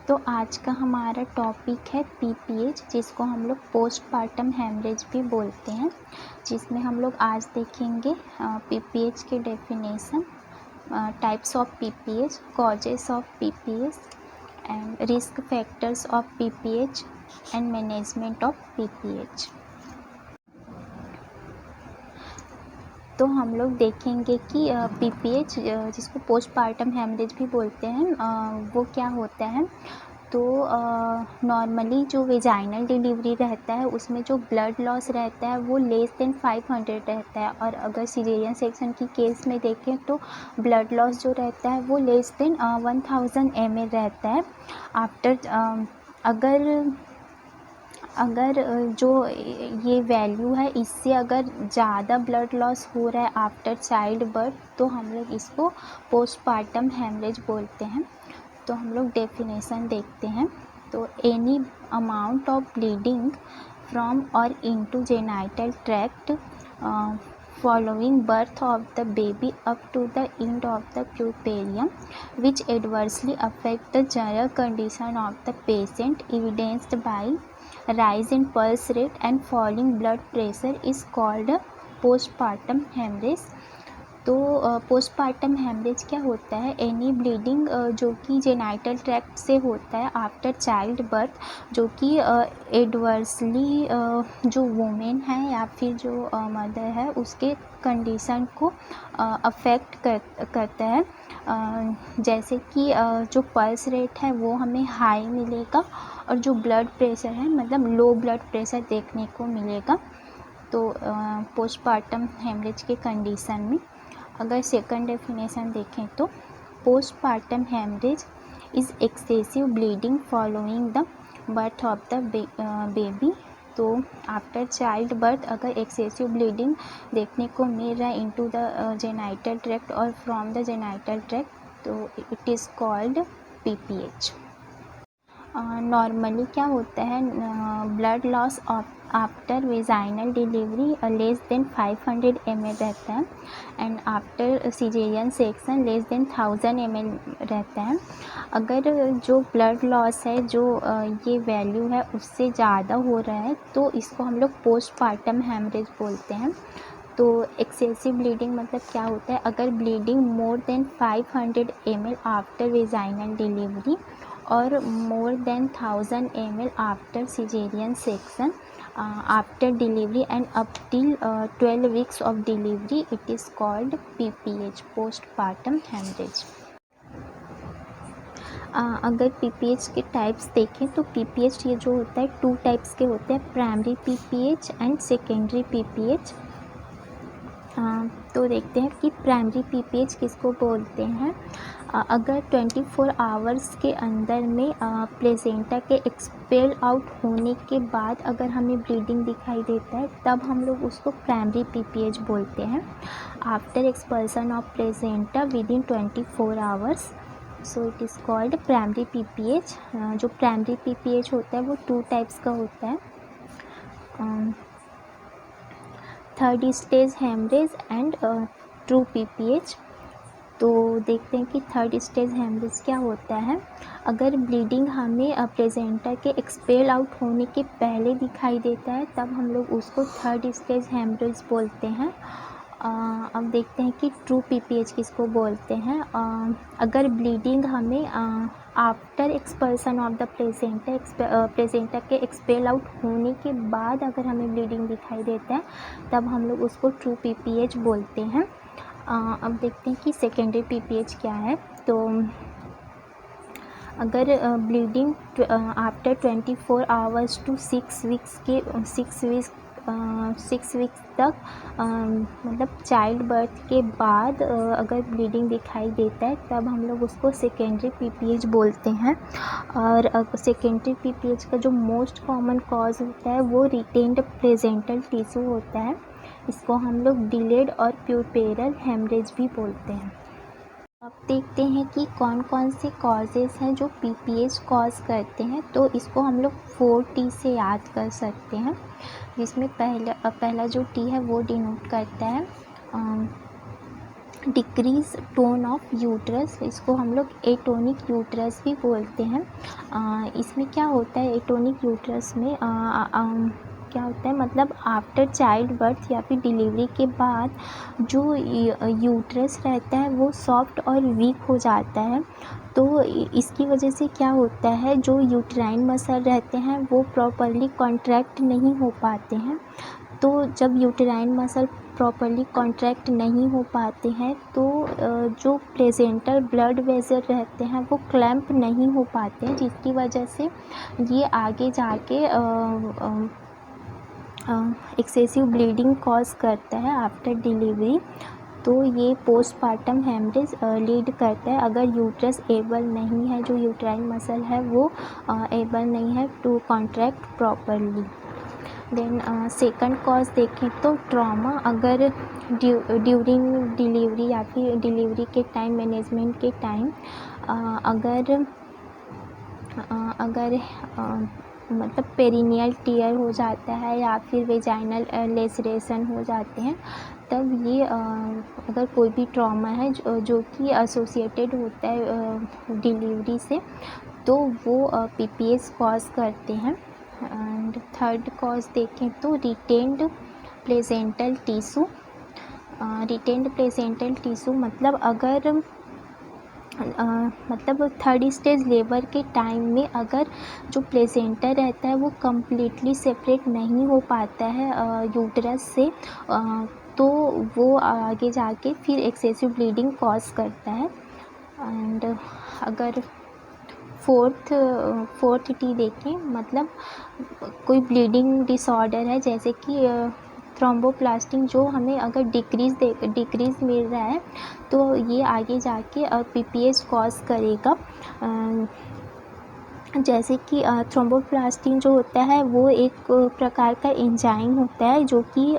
तो आज का हमारा टॉपिक है पीपीएच, जिसको हम लोग पोस्टपार्टम हेमरेज भी बोलते हैं, जिसमें हम लोग आज देखेंगे पीपीएच के definition, types of PPH, causes of PPH and risk factors of PPH and management of PPH. तो हम लोग देखेंगे कि पीपीएच, जिसको पोस्टपार्टम हेमरेज भी बोलते हैं, वो क्या होता है। तो नॉर्मली जो वेजाइनल डिलीवरी रहता है उसमें जो ब्लड लॉस रहता है वो लेस देन 500 रहता है, और अगर सिजेरियन सेक्शन की केस में देखें तो ब्लड लॉस जो रहता है वो लेस देन 1000 ml रहता है। आफ्टर अगर जो ये वैल्यू है इससे अगर ज़्यादा ब्लड लॉस हो रहा है आफ्टर चाइल्ड बर्थ, तो हम लोग इसको पोस्टपार्टम हेमरेज बोलते हैं। तो हम लोग डेफिनेशन देखते हैं। तो any amount of bleeding from or into genital tract following birth of the baby up to the end of the puerperium, which adversely affect the general condition of the patient, evidenced by rise in pulse rate and falling blood pressure, is called postpartum hemorrhage। तो postpartum haemorrhage क्या होता है? Any bleeding जो कि genital tract से होता है after child birth, जो कि एडवर्सली जो वुमेन है या फिर जो मदर है उसके कंडीशन को अफेक्ट करता है। जैसे कि जो पल्स रेट है वो हमें हाई मिलेगा, और जो ब्लड प्रेशर है मतलब लो ब्लड प्रेशर देखने को मिलेगा। तो पोस्टपार्टम हेमरेज के कंडीशन में अगर सेकंड डेफिनेशन देखें तो postpartum haemorrhage is excessive bleeding following the birth of the baby. तो आफ्टर चाइल्ड बर्थ अगर एक्सेसिव ब्लीडिंग देखने को मिल रहा है इनटू द जेनाइटल ट्रैक्ट और फ्रॉम द जेनाइटल ट्रैक्ट, तो it is called PPH. Normally क्या होता है, blood loss after vaginal delivery less than 500 ml रहता है, and after caesarean section less than 1000 ml रहता है। अगर जो ब्लड लॉस है जो ये वैल्यू है उससे ज़्यादा हो रहा है तो इसको हम लोग पोस्टपार्टम हेमरेज बोलते हैं। तो एक्सेसिव ब्लीडिंग मतलब क्या होता है? अगर bleeding more than 500 ml after vaginal delivery और more than 1000 ml after cesarean section after delivery and up till 12 weeks of delivery, it is called PPH, postpartum hemorrhage। अगर पीपीएच के टाइप्स देखें तो पीपीएच ये जो होता है 2 टाइप्स के होते हैं, primary PPH and secondary PPH. तो देखते हैं कि प्राइमरी पीपीएच किसको बोलते हैं। अगर 24 आवर्स के अंदर में प्लेसेंटा के एक्सपेल आउट होने के बाद अगर हमें ब्लीडिंग दिखाई देता है तब हम लोग उसको प्राइमरी पीपीएच बोलते हैं। After expulsion of placenta within 24 hours, so it is called primary PPH. जो प्राइमरी पीपीएच होता है वो 2 टाइप्स का होता है, third stage haemorrhage and true PPH. तो देखते हैं कि थर्ड स्टेज हेमरेज क्या होता है। अगर ब्लीडिंग हमें प्लेसेंटा के एक्सपेल आउट होने के पहले दिखाई देता है तब हम लोग उसको थर्ड स्टेज हेमरेज बोलते हैं। अब देखते हैं कि ट्रू पीपीएच किसको बोलते हैं। अगर ब्लीडिंग हमें after expulsion of the placenta के एक्सपेल आउट होने के बाद अगर हमें ब्लीडिंग दिखाई देता है तब हम लोग उसको ट्रू पीपीएच बोलते हैं। अब देखते हैं कि सेकेंडरी पीपीएच क्या है। तो अगर bleeding after 24 hours to 6 weeks तक मतलब चाइल्ड बर्थ के बाद अगर ब्लीडिंग दिखाई देता है तब हम लोग उसको सेकेंडरी पीपीएच बोलते हैं। और सेकेंडरी पीपीएच का जो मोस्ट कॉमन कॉज होता है वो रिटेन्ड प्लेसेंटल टिश्यू होता है। इसको हम लोग डिलेड और प्यूरपेरल हेमरेज भी बोलते हैं। अब देखते हैं कि कौन कौन से कॉजेज़ हैं जो पीपीएच कॉज करते हैं। तो इसको हम लोग 4T से याद कर सकते हैं, जिसमें पहला जो टी है वो डिनोट करता है डिक्रीज टोन ऑफ यूट्रस, इसको हम लोग एटोनिक यूट्रस भी बोलते हैं। इसमें क्या होता है एटोनिक यूट्रस में क्या होता है, मतलब आफ्टर चाइल्ड बर्थ या फिर डिलीवरी के बाद जो यूट्रस रहता है वो सॉफ्ट और वीक हो जाता है। तो इसकी वजह से क्या होता है, जो यूट्राइन मसल रहते हैं वो प्रॉपरली कॉन्ट्रैक्ट नहीं हो पाते हैं। तो जब यूटेराइन मसल प्रॉपरली कॉन्ट्रैक्ट नहीं हो पाते हैं तो जो प्लेसेंटल ब्लड वेसल रहते हैं वो क्लैम्प नहीं हो पाते हैं, जिसकी वजह से ये आगे जाके एक्सेसिव ब्लीडिंग कॉज करता है आफ्टर डिलीवरी। तो ये पोस्टपार्टम हेमरेज लीड करता है अगर यूट्रस एबल नहीं है, जो यूट्राइन मसल है वो एबल नहीं है to contract properly. Then second cause देखें तो ट्रॉमा, अगर ड्यूरिंग डिलीवरी या फिर डिलीवरी के टाइम, मैनेजमेंट के टाइम अगर मतलब पेरिनियल टीयर हो जाता है या फिर वेजाइनल लेसरेशन हो जाते हैं, तब ये अगर कोई भी ट्रॉमा है जो कि एसोसिएटेड होता है डिलीवरी से, तो वो पीपीएस कॉज करते हैं। एंड थर्ड कॉज देखें तो retained placental tissue. Retained placental tissue मतलब अगर मतलब थर्ड स्टेज लेबर के टाइम में अगर जो प्लेसेंटा रहता है वो कम्प्लीटली सेपरेट नहीं हो पाता है यूट्रस से, तो वो आगे जाके फिर एक्सेसिव ब्लीडिंग कॉज करता है। एंड अगर फोर्थ टी देखें, मतलब कोई ब्लीडिंग डिसऑर्डर है जैसे कि थ्रोम्बोप्लास्टिन, जो हमें अगर डिक्रीज़ मिल रहा है तो ये आगे जाके पीपीएस कॉज करेगा। जैसे कि थ्रोम्बोप्लास्टिन जो होता है वो एक प्रकार का एंजाइम होता है जो कि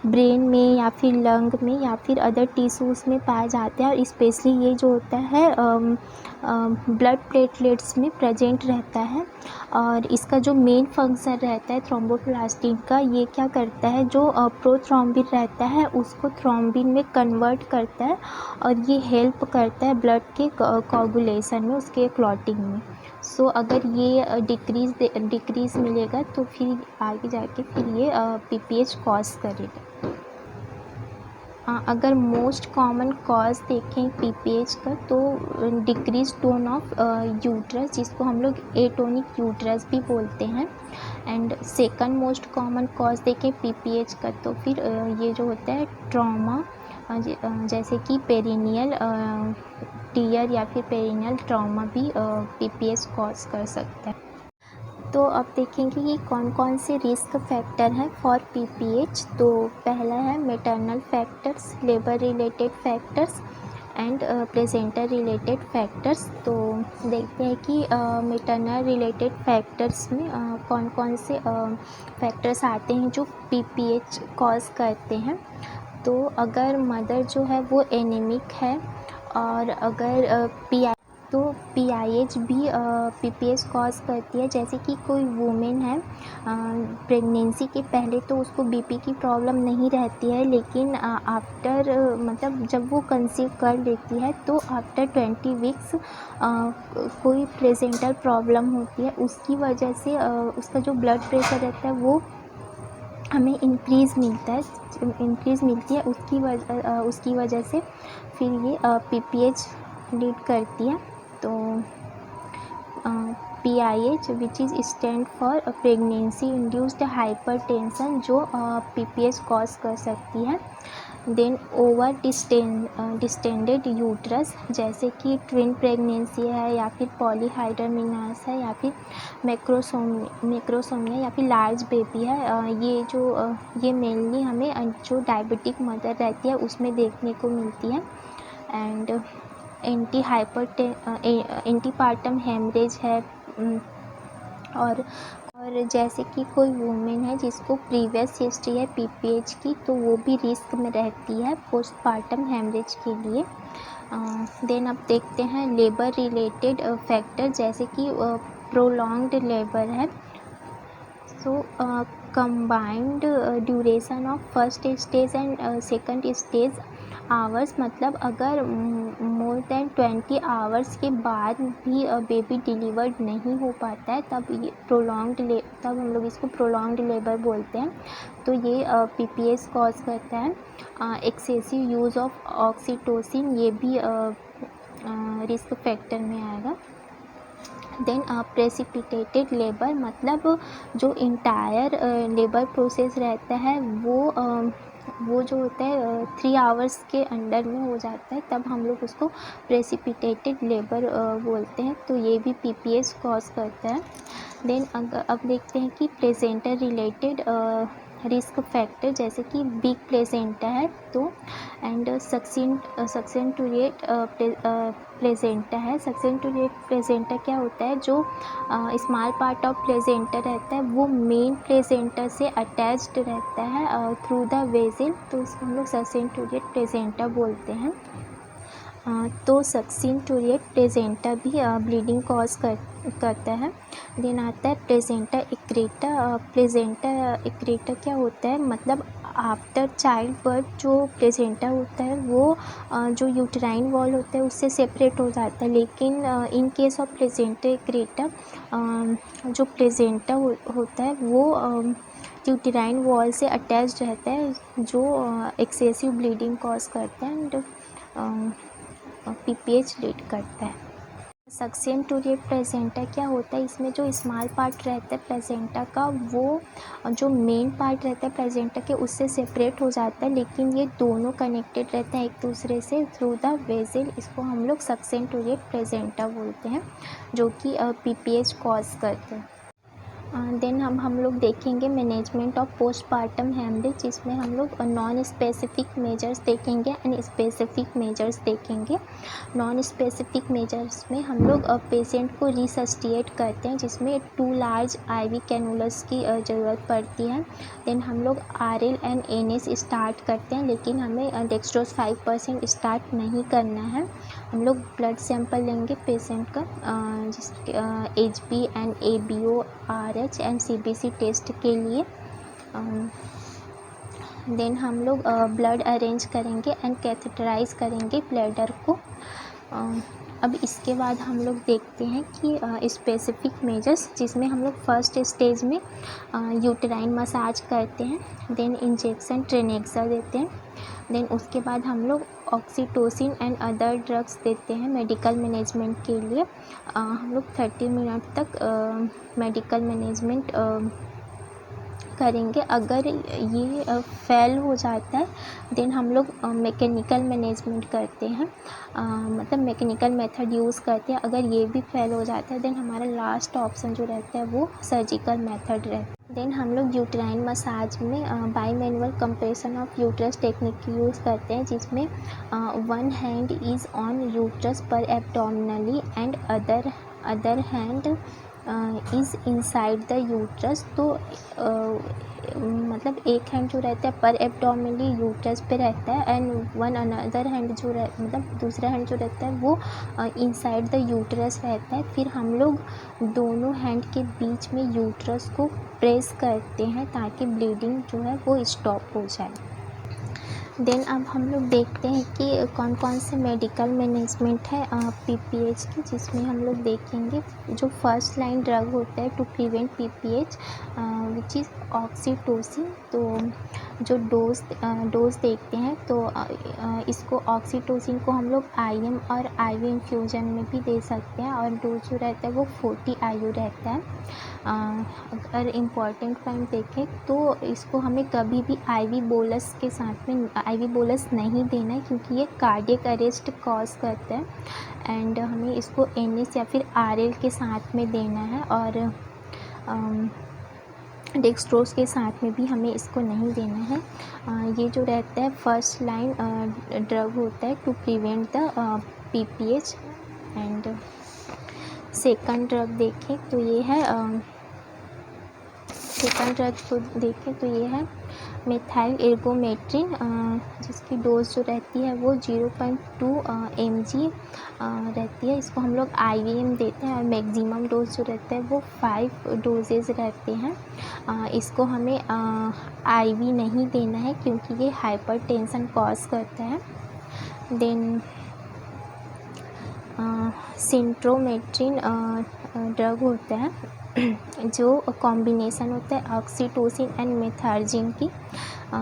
ब्रेन में या फिर लंग में या फिर अदर टिश्यूज़ में पाया जाता है, और स्पेशली ये जो होता है ब्लड प्लेटलेट्स में प्रेजेंट रहता है। और इसका जो मेन फंक्शन रहता है थ्रोम्बोप्लास्टिन का, ये क्या करता है, जो प्रोथ्रोम्बिन रहता है उसको थ्रोम्बिन में कन्वर्ट करता है और ये हेल्प करता है ब्लड के कोगुलेशन में, उसके क्लॉटिंग में। सो अगर ये डिक्रीज़ मिलेगा तो फिर आगे जाके फिर ये पीपीएच कॉज करेगा। अगर मोस्ट कॉमन कॉज देखें पीपीएच का तो डिक्रीज टोन ऑफ यूट्रस, जिसको हम लोग एटोनिक यूट्रस भी बोलते हैं। And second most common cause देखें पीपीएच का तो फिर ये जो होता है ट्रॉमा, जैसे कि पेरिनियल टीयर या फिर पेरिनियल ट्रॉमा भी पीपीएस कॉज कर सकता है। तो अब देखेंगे कि कौन कौन से रिस्क फैक्टर हैं फॉर पीपीएच। तो पहला है maternal factors, labour related factors and placenta related factors. तो देखते हैं कि मैटरनल रिलेटेड फैक्टर्स में कौन कौन से फैक्टर्स आते हैं जो पीपीएच कॉज करते हैं। तो अगर मदर जो है वो एनीमिक है और अगर पीआईएच भी पीपीएस कॉज करती है। जैसे कि कोई वुमेन है प्रेगनेंसी के पहले तो उसको बीपी की प्रॉब्लम नहीं रहती है, लेकिन आफ्टर मतलब जब वो कंसीव कर लेती है तो आफ्टर 20 वीक्स कोई प्लेसेंटल प्रॉब्लम होती है, उसकी वजह से उसका जो ब्लड प्रेशर रहता है वो हमें इंक्रीज़ मिलती है, उसकी वजह से फिर ये पीपीएच लीड करती है। तो PIH which is stand for pregnancy induced hypertension, जो पीपीएच कॉज कर सकती है। देन ओवर डिस्टेंडेड यूट्रस, जैसे कि ट्विन प्रेगनेंसी है या फिर पॉलीहाइड्रोमिनास है या फिर मैक्रोसोमिया या फिर लार्ज बेबी है। ये मेनली हमें जो डायबिटिक मदर रहती है उसमें देखने को मिलती है। एंड एंटीपार्टम हेमरेज है। और जैसे कि कोई वुमेन है जिसको प्रीवियस हिस्ट्री है पीपीएच की, तो वो भी रिस्क में रहती है पोस्टपार्टम हेमरेज के लिए। देन अब देखते हैं लेबर रिलेटेड फैक्टर, जैसे कि प्रोलॉन्ग्ड लेबर है। So combined duration of first stage and second stage hours मतलब अगर मोर देन 20 आवर्स के बाद भी बेबी डिलीवर्ड नहीं हो पाता है तब ये तब हम लोग इसको प्रोलॉन्ग्ड लेबर बोलते हैं। तो ये PPH कॉज करता है। एक्सेसिव यूज़ ऑफ ऑक्सीटोसिन ये भी रिस्क फैक्टर में आएगा। देन प्रेसिपिटेटेड लेबर मतलब जो इंटायर लेबर प्रोसेस रहता है वो जो होता है 3 आवर्स के अंडर में हो जाता है, तब हम लोग उसको प्रेसिपिटेटेड लेबर बोलते हैं। तो ये भी PPH कॉज करता है। देन अब देखते हैं कि प्लेसेंटा रिलेटेड रिस्क फैक्टर, जैसे कि बिग प्लेसेंटा है तो एंड सक्सेंटुएट प्लेसेंटा है। सक्सेंटुएट प्लेसेंटा क्या होता है, जो स्मॉल पार्ट ऑफ प्लेसेंटा रहता है वो मेन प्लेसेंटा से अटैच्ड रहता है थ्रू द वेसल, तो इसको हम लोग सक्सेंटुएट प्लेसेंटा बोलते हैं। तो सक्सेंटुएट प्लेसेंटा भी ब्लीडिंग कॉज करता है। देन आता है प्लेसेंटा एक्रेटा। प्लेसेंटा एक्रेटा क्या होता है, मतलब आफ्टर चाइल्ड बर्थ जो प्लेसेंटा होता है वो जो यूटेराइन वॉल होता है उससे सेपरेट हो जाता है, लेकिन in case of placenta accreta जो प्लेसेंटा होता है वो यूटेराइन वॉल से अटैच रहता है, जो एक्सेसिव ब्लीडिंग कॉज करता है एंड PPH लीड करता है। सक्सेंटुएट प्लेसेंटा क्या होता है, इसमें जो स्मॉल पार्ट रहता है प्लेसेंटा का वो जो मेन पार्ट रहता है प्लेसेंटा के उससे सेपरेट हो जाता है, लेकिन ये दोनों कनेक्टेड रहते हैं एक दूसरे से थ्रू द वेसल। इसको हम लोग सक्सेंटुएट प्लेसेंटा बोलते हैं, जो कि PPH कॉज करते हैं। देन हम लोग देखेंगे मैनेजमेंट ऑफ पोस्टपार्टम हेमरेज, जिसमें हम लोग नॉन स्पेसिफिक मेजर्स देखेंगे एंड स्पेसिफिक मेजर्स देखेंगे। नॉन स्पेसिफिक मेजर्स में हम लोग पेशेंट को रिसस्टिएट करते हैं, जिसमें 2 लार्ज IV कैनुलस की ज़रूरत पड़ती है। देन हम लोग RL एंड NS स्टार्ट करते हैं, लेकिन हमें डेक्सट्रोज 5% स्टार्ट नहीं करना है। हम लोग ब्लड सैंपल लेंगे पेशेंट का, जिसके HB and ABO RH and CBC test के लिए। देन हम लोग ब्लड अरेंज करेंगे एंड कैथेटराइज करेंगे ब्लैडर को। अब इसके बाद हम लोग देखते हैं कि स्पेसिफिक मेजर्स, जिसमें हम लोग फर्स्ट स्टेज में यूटेराइन मसाज करते हैं, देन इंजेक्शन ट्रेनेक्सा देते हैं, देन उसके बाद हम लोग ऑक्सीटोसिन एंड अदर ड्रग्स देते हैं मेडिकल मैनेजमेंट के लिए। हम लोग 30 मिनट तक मेडिकल मैनेजमेंट करेंगे। अगर ये फेल हो जाता है देन हम लोग मैकेनिकल मैनेजमेंट करते हैं, मतलब मैकेनिकल मेथड यूज़ करते हैं। अगर ये भी फेल हो जाता है देन हमारा लास्ट ऑप्शन जो रहता है वो सर्जिकल मेथड रहता है। देन हम लोग यूटेराइन मसाज में bimanual compression of uterus technique use करते हैं, जिसमें 1 हैंड इज़ ऑन यूट्रस पर abdominally and other hand is inside the uterus. तो मतलब एक हैंड जो रहता है पर एब्डोमिनली यूट्रस पे रहता है एंड अनदर हैंड जो मतलब दूसरा हैंड जो रहता है वो इनसाइड द यूट्रस रहता है। फिर हम लोग दोनों हैंड के बीच में यूट्रस को प्रेस करते हैं ताकि ब्लीडिंग जो है वो स्टॉप हो जाए। देन अब हम लोग देखते हैं कि कौन कौन से मेडिकल मैनेजमेंट है PPH की, जिसमें हम लोग देखेंगे जो फर्स्ट लाइन ड्रग होता है to prevent PPH which is oxytocin. तो जो डोज देखते हैं तो इसको ऑक्सीटोसिन को हम लोग IM और IV इन्फ्यूजन में भी दे सकते हैं, और डोज जो रहता है वो 40 IU रहता है। अगर इम्पॉर्टेंट पॉइंट देखें तो इसको हमें कभी भी IV बोलस के साथ में IV बोलस नहीं देना है, क्योंकि ये कार्डियक अरेस्ट कॉज करता है एंड हमें इसको NS या फिर RL के साथ में देना है, और डेक्सट्रोज के साथ में भी हमें इसको नहीं देना है। ये जो रहता है फर्स्ट लाइन ड्रग होता है to prevent the PPH। And second drug देखें तो ये है मेथाइल एर्गोमेट्रिन, जिसकी डोज जो रहती है वो 0.2 mg रहती है। इसको हम लोग IVM देते हैं और मैक्सिमम डोज जो रहता है वो 5 डोजेज़ रहते हैं। इसको हमें IV नहीं देना है क्योंकि ये हाइपरटेंशन कॉज करता है। देन सिंट्रोमेट्रिन ड्रग होता है जो कॉम्बिनेशन होता है ऑक्सीटोसिन एंड मेथार्जिन की,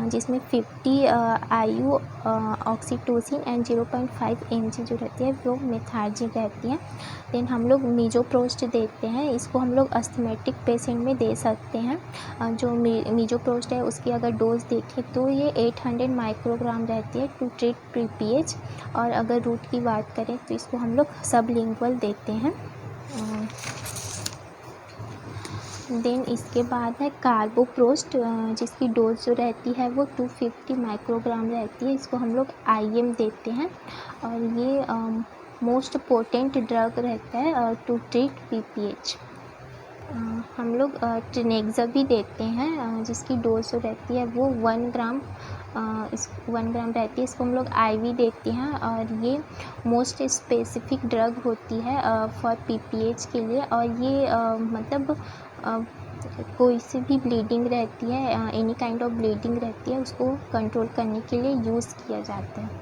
जिसमें 50 IU ऑक्सीटोसिन एंड 0.5 mg जो रहती है वो मेथार्जिन रहती है। देन हम लोग मीजोप्रोस्ट देते हैं, इसको हम लोग अस्थमेटिक पेशेंट में दे सकते हैं। जो मीजोप्रोस्ट है उसकी अगर डोज देखें तो ये 800 माइक्रोग्राम रहती है टू ट्रीट PPH, और अगर रूट की बात करें तो इसको हम लोग सबलिंगुअल देते हैं। देन इसके बाद है कार्बोप्रोस्ट, जिसकी डोज जो रहती है वो 250 माइक्रोग्राम रहती है, इसको हम लोग IM देते हैं, और ये मोस्ट पोटेंट ड्रग रहता है टू ट्रीट PPH। हम लोग ट्रिनेक्सा भी देते हैं, जिसकी डोज जो रहती है वो 1 ग्राम 1 ग्राम रहती है, इसको हम लोग IV देते हैं, और ये मोस्ट स्पेसिफिक ड्रग होती है फॉर PPH के लिए, और ये मतलब कोई सी भी ब्लीडिंग रहती है, एनी काइंड ऑफ ब्लीडिंग रहती है, उसको कंट्रोल करने के लिए यूज़ किया जाता है।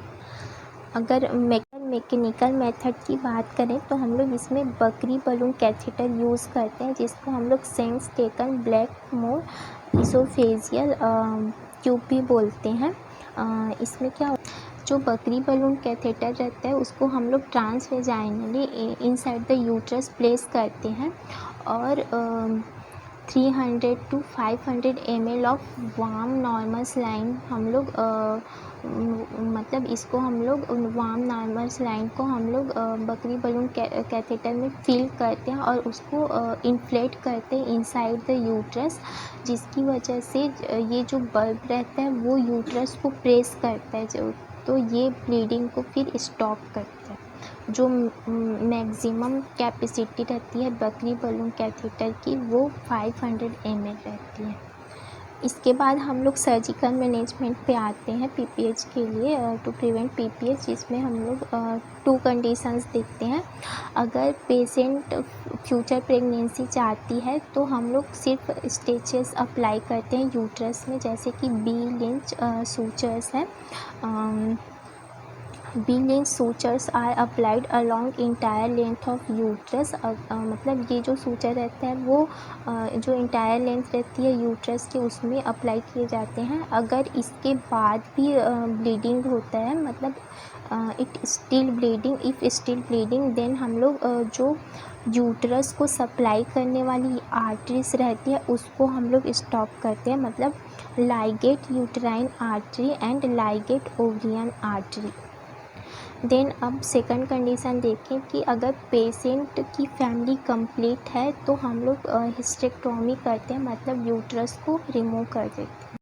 अगर मैकेनिकल मेथड की बात करें तो हम लोग इसमें बकरी बलून कैथेटर यूज़ करते हैं, जिसको हम लोग सेंस टेकन ब्लैक मोर इसोफेजियल ट्यूब भी बोलते हैं। इसमें क्या जो बकरी बलून कैथेटर रहता है उसको हम लोग ट्रांसवेजाइनली इनसाइड द यूट्रस प्लेस करते हैं, और 300 to 500 ml of warm normal saline हम लोग मतलब इसको हम लोग वार्म नॉर्मल सलाइन को हम लोग बकरी बलून कैथेटर में फिल करते हैं, और उसको इन्फ्लेट करते हैं इनसाइड द यूट्रस, जिसकी वजह से ये जो बल्ब रहता है वो यूट्रस को प्रेस करता है, तो ये ब्लीडिंग को फिर स्टॉप करता है। जो मैक्सिमम कैपेसिटी रहती है बकरी बलून कैथेटर की वो 500 ml रहती है। इसके बाद हम लोग सर्जिकल मैनेजमेंट पे आते हैं PPH के लिए, टू प्रिवेंट PPH, जिसमें हम लोग 2 कंडीशंस देखते हैं। अगर पेशेंट फ्यूचर प्रेगनेंसी चाहती है तो हम लोग सिर्फ स्टिचेस अप्लाई करते हैं यूट्रस में, जैसे कि B-Lynch सूचर्स है। B-Lynch sutures are applied along entire length of uterus, मतलब ये जो सूचर रहता है वो जो इंटायर लेंथ रहती है यूट्रस की उसमें अप्लाई किए जाते हैं। अगर इसके बाद भी ब्लीडिंग होता है, मतलब इट स्टिल ब्लीडिंग देन हम लोग जो यूट्रस को सप्लाई करने वाली आर्टरीज रहती है उसको हम लोग स्टॉप करते हैं, मतलब ligate uterine artery and ligate ovarian artery. Then अब सेकंड कंडीशन देखें कि अगर पेशेंट की फैमिली कंप्लीट है तो हम लोग हिस्टेक्टोमी करते हैं, मतलब यूट्रस को रिमूव कर देते हैं।